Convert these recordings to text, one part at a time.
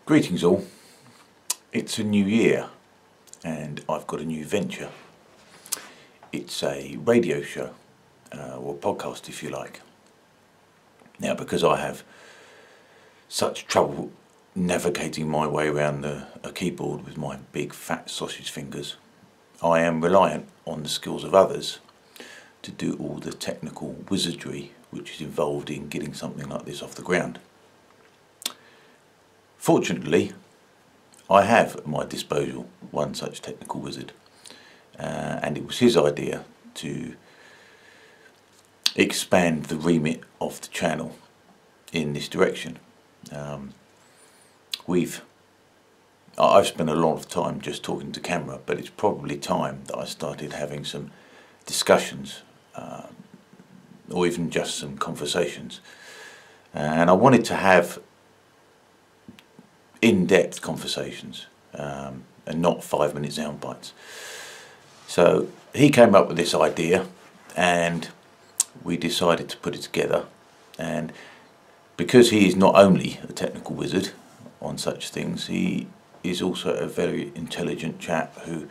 Greetings all, it's a new year and I've got a new venture. It's a radio show, or podcast if you like. Now because I have such trouble navigating my way around a keyboard with my big fat sausage fingers, I am reliant on the skills of others to do all the technical wizardry which is involved in getting something like this off the ground. Fortunately, I have at my disposal one such technical wizard, and it was his idea to expand the remit of the channel in this direction. I've spent a lot of time just talking to camera, but it's probably time that I started having some discussions, or even just some conversations, and I wanted to have in-depth conversations, and not 5-minute sound bites. So he came up with this idea and we decided to put it together, and because he is not only a technical wizard on such things, he is also a very intelligent chap who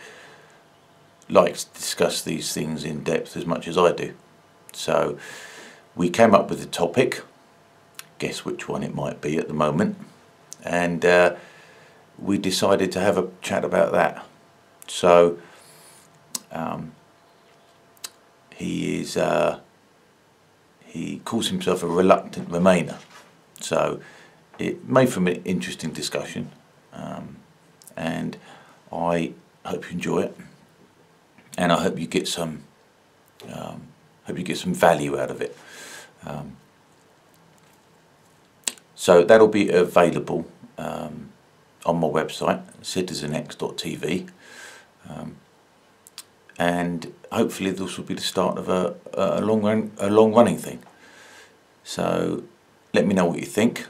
likes to discuss these things in depth as much as I do. So we came up with a topic, guess which one it might be at the moment, and we decided to have a chat about that. So he calls himself a reluctant Remainer, so it made for an interesting discussion, and I hope you enjoy it, and I hope you get some value out of it. So that'll be available on my website, citizenx.tv, and hopefully this will be the start of a long running thing. So let me know what you think.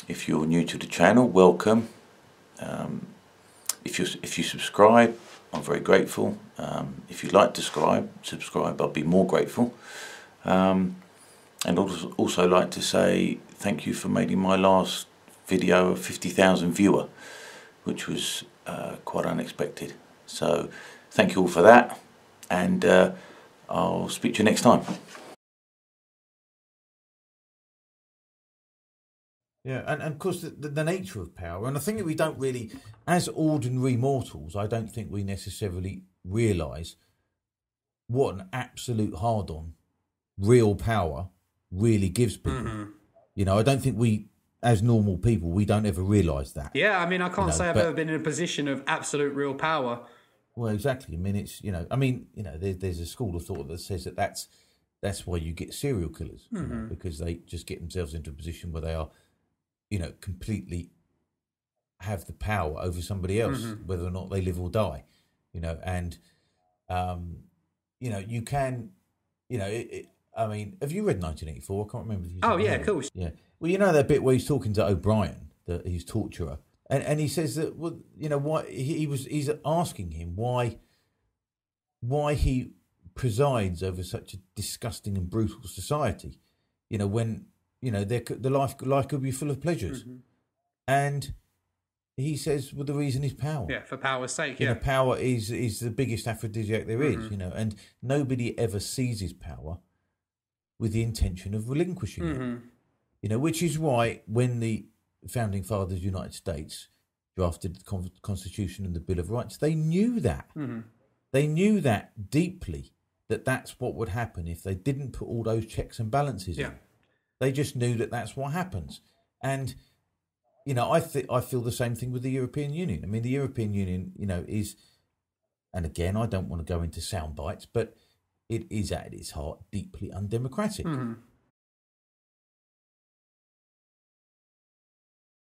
If you're new to the channel, welcome. If you subscribe, I'm very grateful. If you'd like to subscribe, I'll be more grateful. And also like to say thank you for making my last video a 50,000 viewer, which was quite unexpected. So thank you all for that, and I'll speak to you next time. Yeah, and of course the nature of power, and I think that we don't really, as ordinary mortals, I don't think we necessarily realise what an absolute hard-on real power really gives people. Mm-hmm. You know, I don't think we, as normal people, we don't ever realise that. Yeah, I mean, I can't say I've ever been in a position of absolute real power. Well, exactly. I mean, it's, there's a school of thought that says that that's why you get serial killers, Mm-hmm. because they just get themselves into a position where they are, completely have the power over somebody else, Mm-hmm. whether or not they live or die, and, you can, I mean, have you read 1984? I can't remember. If you Oh, yeah, of course. Yeah. Well, that bit where he's talking to O'Brien, his torturer, and he says that, well, why he's asking him why he presides over such a disgusting and brutal society, when the life could be full of pleasures, Mm-hmm. and he says, well, the reason is power. Yeah, for power's sake. Yeah, power is the biggest aphrodisiac there is. Mm-hmm. And nobody ever seizes power with the intention of relinquishing Mm-hmm. it. Which is why when the founding fathers of the United States drafted the Constitution and the Bill of Rights, they knew that. Mm-hmm. They knew that deeply, that that's what would happen if they didn't put all those checks and balances in. They just knew that that's what happens. And, I feel the same thing with the European Union. I mean, the European Union, is, and again, I don't want to go into sound bites, but it is at its heart deeply undemocratic. Mm-hmm.